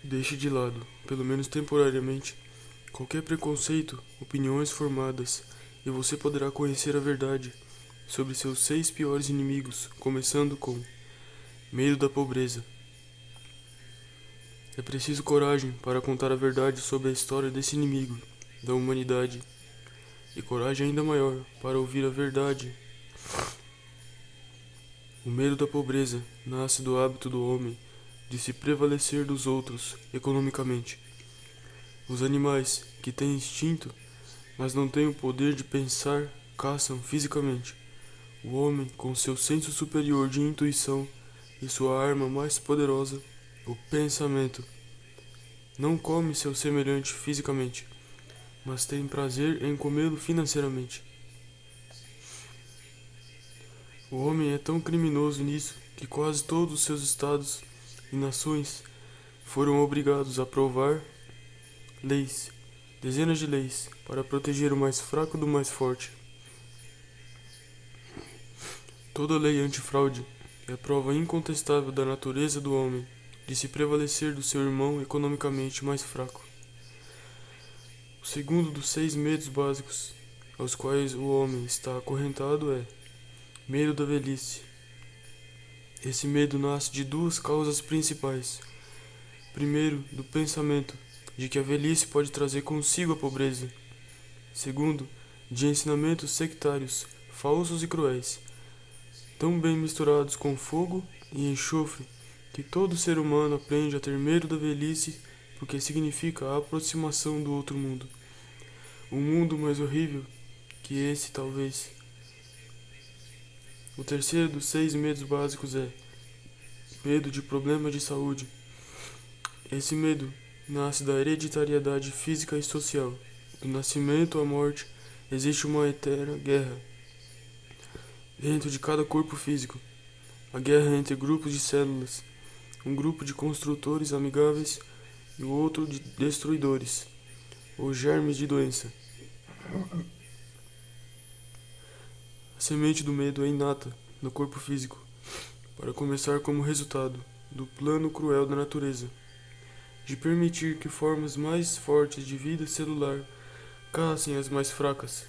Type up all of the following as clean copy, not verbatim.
Deixe de lado, pelo menos temporariamente, qualquer preconceito, opiniões formadas, e você poderá conhecer a verdade sobre seus 6 piores inimigos, começando com medo da pobreza. É preciso coragem para contar a verdade sobre a história desse inimigo da humanidade, e coragem ainda maior para ouvir a verdade. O medo da pobreza nasce do hábito do homem de se prevalecer dos outros economicamente. Os animais, que têm instinto, mas não têm o poder de pensar, caçam fisicamente. O homem, com seu senso superior de intuição e sua arma mais poderosa, o pensamento, não come seu semelhante fisicamente, mas tem prazer em comê-lo financeiramente. O homem é tão criminoso nisso que quase todos os seus estados e nações foram obrigados a aprovar leis, dezenas de leis, para proteger o mais fraco do mais forte. Toda lei antifraude é prova incontestável da natureza do homem de se prevalecer do seu irmão economicamente mais fraco. O segundo dos 6 medos básicos aos quais o homem está acorrentado é medo da velhice. Esse medo nasce de 2 causas principais. Primeiro, do pensamento de que a velhice pode trazer consigo a pobreza. Segundo, de ensinamentos sectários, falsos e cruéis, tão bem misturados com fogo e enxofre, que todo ser humano aprende a ter medo da velhice, porque significa a aproximação do outro mundo. Um mundo mais horrível que esse, talvez. O terceiro dos 6 medos básicos é medo de problemas de saúde. Esse medo nasce da hereditariedade física e social. Do nascimento à morte existe uma eterna guerra dentro de cada corpo físico. A guerra entre grupos de células, um grupo de construtores amigáveis e o outro de destruidores, ou germes de doença. A semente do medo é inata no corpo físico, para começar como resultado do plano cruel da natureza, de permitir que formas mais fortes de vida celular caçem as mais fracas.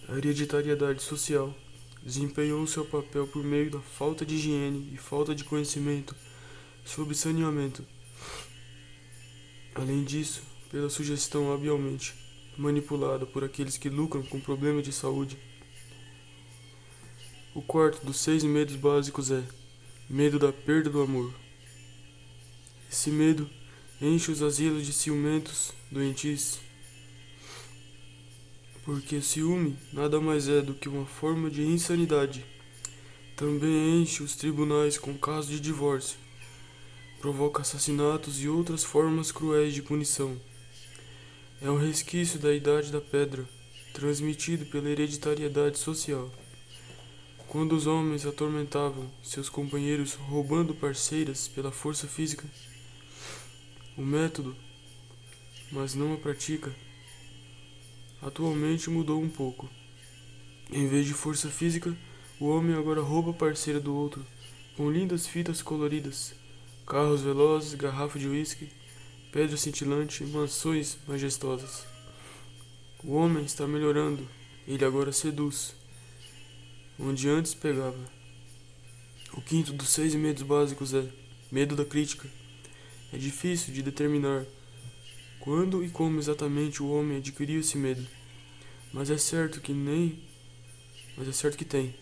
A hereditariedade social desempenhou seu papel por meio da falta de higiene e falta de conhecimento sobre saneamento. Além disso, pela sugestão habilmente manipulada por aqueles que lucram com problemas de saúde. O quarto dos 6 medos básicos é medo da perda do amor. Esse medo enche os asilos de ciumentos doentios, porque o ciúme nada mais é do que uma forma de insanidade. Também enche os tribunais com casos de divórcio, provoca assassinatos e outras formas cruéis de punição. É um resquício da Idade da Pedra, transmitido pela hereditariedade social. Quando os homens atormentavam seus companheiros roubando parceiras pela força física, o método, mas não a prática, atualmente mudou um pouco. Em vez de força física, o homem agora rouba a parceira do outro, com lindas fitas coloridas, carros velozes, garrafa de uísque, pedra cintilante e mansões majestosas. O homem está melhorando, ele agora seduz, onde antes pegava. O quinto dos 6 medos básicos é medo da crítica. É difícil de determinar quando e como exatamente o homem adquiriu esse medo, mas é certo que tem.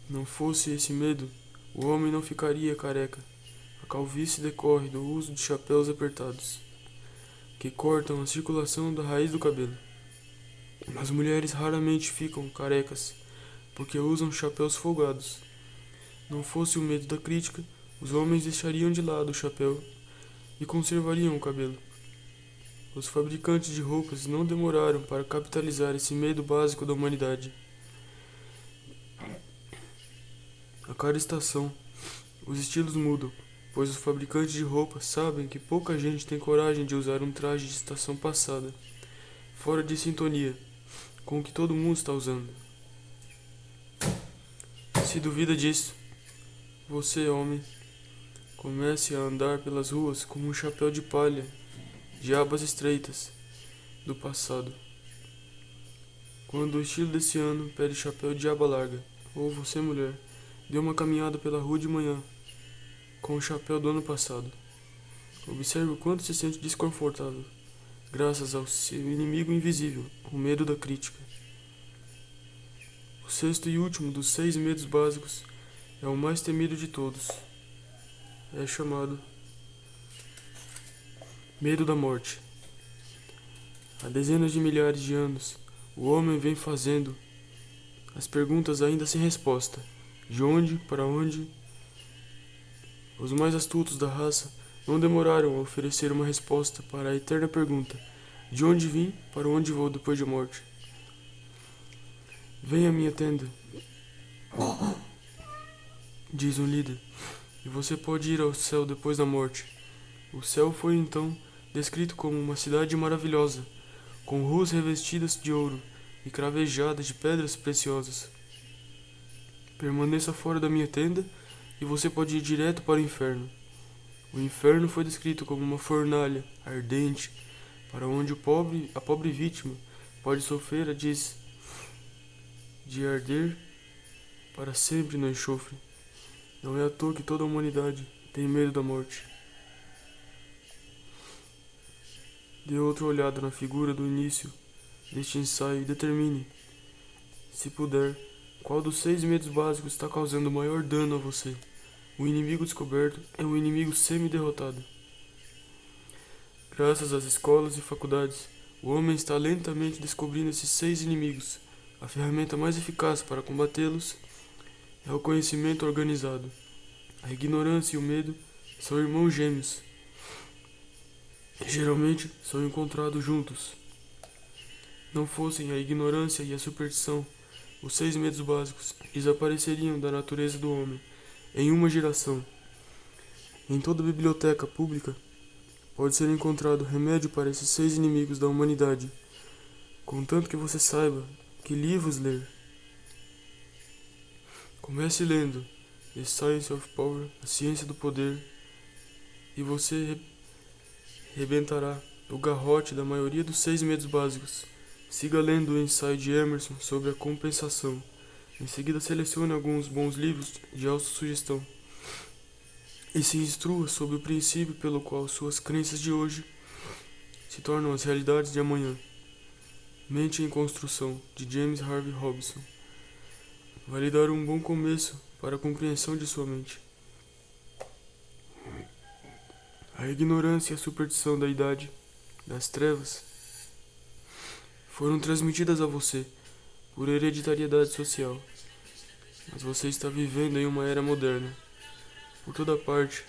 Não fosse esse medo, o homem não ficaria careca. A calvície decorre do uso de chapéus apertados, que cortam a circulação da raiz do cabelo. As mulheres raramente ficam carecas, porque usam chapéus folgados. Não fosse o medo da crítica, os homens deixariam de lado o chapéu e conservariam o cabelo. Os fabricantes de roupas não demoraram para capitalizar esse medo básico da humanidade. A cada estação, os estilos mudam, pois os fabricantes de roupas sabem que pouca gente tem coragem de usar um traje de estação passada, fora de sintonia com o que todo mundo está usando. Se duvida disso, você, homem, Comece a andar pelas ruas com um chapéu de palha, de abas estreitas, do passado. Quando o estilo desse ano pede chapéu de aba larga, ou você, mulher, dê uma caminhada pela rua de manhã, com o chapéu do ano passado. Observe o quanto se sente desconfortável, graças ao seu inimigo invisível, o medo da crítica. O sexto e último dos 6 medos básicos é o mais temido de todos. É chamado medo da morte. Há dezenas de milhares de anos, o homem vem fazendo as perguntas ainda sem resposta. De onde, para onde? Os mais astutos da raça não demoraram a oferecer uma resposta para a eterna pergunta: de onde vim, para onde vou depois da morte? Venha à minha tenda, diz um líder, e você pode ir ao céu depois da morte. O céu foi então descrito como uma cidade maravilhosa, com ruas revestidas de ouro e cravejadas de pedras preciosas. Permaneça fora da minha tenda e você pode ir direto para o inferno. O inferno foi descrito como uma fornalha ardente, para onde a pobre vítima pode sofrer de arder para sempre no enxofre. Não é à toa que toda a humanidade tem medo da morte. Dê outra olhada na figura do início deste ensaio e determine, se puder, qual dos 6 medos básicos está causando maior dano a você. O inimigo descoberto é um inimigo semi-derrotado. Graças às escolas e faculdades, o homem está lentamente descobrindo esses 6 inimigos. A ferramenta mais eficaz para combatê-los é o conhecimento organizado. A ignorância e o medo são irmãos gêmeos. Geralmente são encontrados juntos. Não fossem a ignorância e a superstição, os 6 medos básicos desapareceriam da natureza do homem em uma geração. Em toda biblioteca pública pode ser encontrado remédio para esses 6 inimigos da humanidade, contanto que você saiba que livros ler. Comece lendo The Science of Power, a ciência do poder, e você rebentará o garrote da maioria dos 6 medos básicos. Siga lendo o ensaio de Emerson sobre a compensação. Em seguida, selecione alguns bons livros de autossugestão e se instrua sobre o princípio pelo qual suas crenças de hoje se tornam as realidades de amanhã. Mente em Construção, de James Harvey Robinson. Vai lhe dar um bom começo para a compreensão de sua mente. A ignorância e a superstição da idade das trevas foram transmitidas a você por hereditariedade social, mas você está vivendo em uma era moderna. Por toda parte,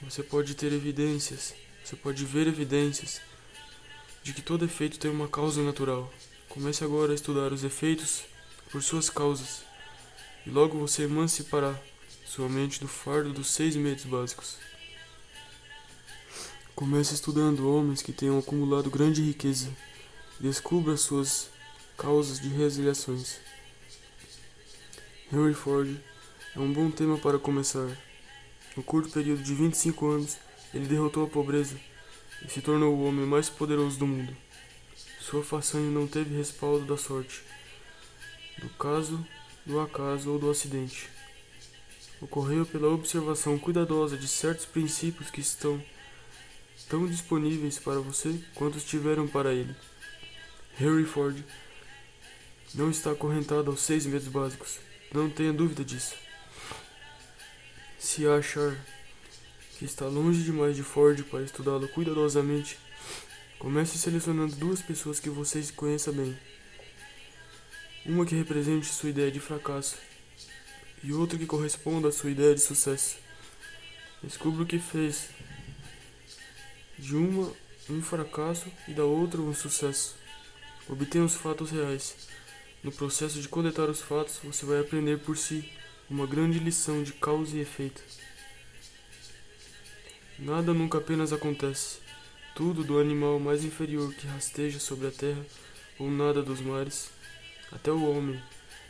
você pode ver evidências de que todo efeito tem uma causa natural. Comece agora a estudar os efeitos por suas causas, e logo você emancipará sua mente do fardo dos 6 medos básicos. Comece estudando homens que tenham acumulado grande riqueza. Descubra suas causas de resiliações. Henry Ford é um bom tema para começar. No curto período de 25 anos, ele derrotou a pobreza e se tornou o homem mais poderoso do mundo. Sua façanha não teve respaldo da sorte, do acaso ou do acidente. Ocorreu pela observação cuidadosa de certos princípios que estão tão disponíveis para você quanto estiveram para ele. Henry Ford não está acorrentado aos 6 medos básicos. Não tenha dúvida disso. Se achar que está longe demais de Ford para estudá-lo cuidadosamente, comece selecionando 2 pessoas que você conheça bem. Uma que represente sua ideia de fracasso e outra que corresponda à sua ideia de sucesso. Descubra o que fez de uma um fracasso e da outra um sucesso. Obtenha os fatos reais. No processo de coletar os fatos, você vai aprender por si uma grande lição de causa e efeito. Nada nunca apenas acontece. Tudo, do animal mais inferior que rasteja sobre a terra ou nada dos mares, até o homem,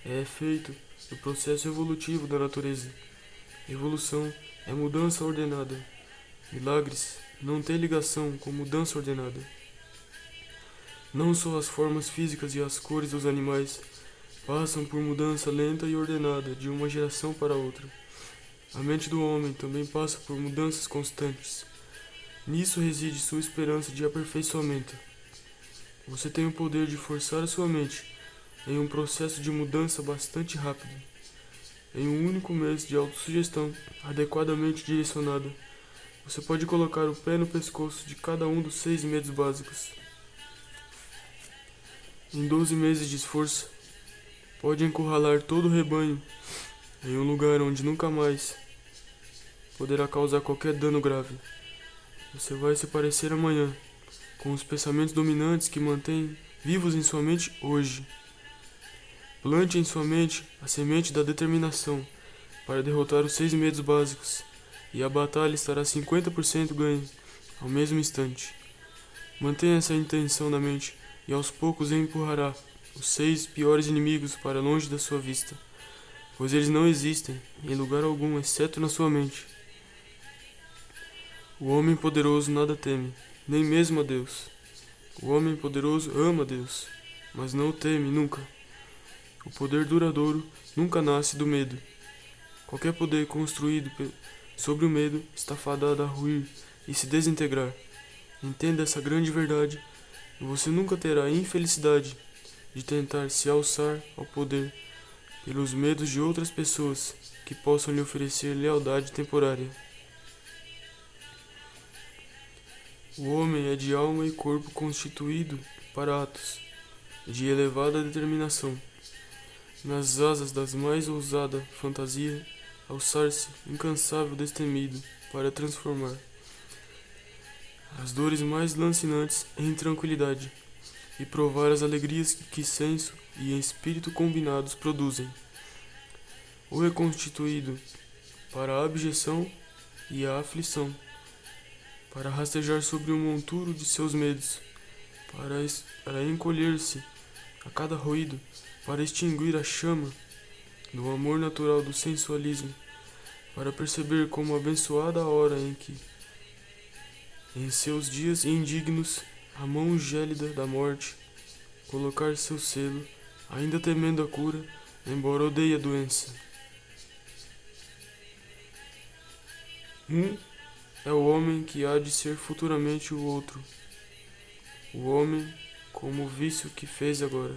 é efeito do processo evolutivo da natureza. Evolução é mudança ordenada. Milagres não têm ligação com mudança ordenada. Não só as formas físicas e as cores dos animais passam por mudança lenta e ordenada de uma geração para outra. A mente do homem também passa por mudanças constantes. Nisso reside sua esperança de aperfeiçoamento. Você tem o poder de forçar a sua mente em um processo de mudança bastante rápido. Em um único mês de autossugestão adequadamente direcionada, você pode colocar o pé no pescoço de cada um dos 6 medos básicos. Em 12 meses de esforço, pode encurralar todo o rebanho em um lugar onde nunca mais poderá causar qualquer dano grave. Você vai se parecer amanhã com os pensamentos dominantes que mantêm vivos em sua mente hoje. Plante em sua mente a semente da determinação para derrotar os 6 medos básicos, e a batalha estará 50% ganha ao mesmo instante. Mantenha essa intenção na mente e aos poucos empurrará os 6 piores inimigos para longe da sua vista, pois eles não existem em lugar algum exceto na sua mente. O homem poderoso nada teme, nem mesmo a Deus. O homem poderoso ama Deus, mas não o teme nunca. O poder duradouro nunca nasce do medo. Qualquer poder construído sobre o medo está fadado a ruir e se desintegrar. Entenda essa grande verdade e você nunca terá a infelicidade de tentar se alçar ao poder pelos medos de outras pessoas que possam lhe oferecer lealdade temporária. O homem é de alma e corpo constituído para atos de elevada determinação, nas asas das mais ousada fantasia, alçar-se incansável destemido para transformar as dores mais lancinantes em tranquilidade e provar as alegrias que senso e espírito combinados produzem. Ou é constituído para a abjeção e a aflição, para rastejar sobre o monturo de seus medos, para encolher-se a cada ruído, para extinguir a chama do amor natural do sensualismo, para perceber como abençoada a hora em que, em seus dias indignos, a mão gélida da morte colocar seu selo, ainda temendo a cura, embora odeie a doença. É o homem que há de ser futuramente o outro. O homem como o vício que fez agora.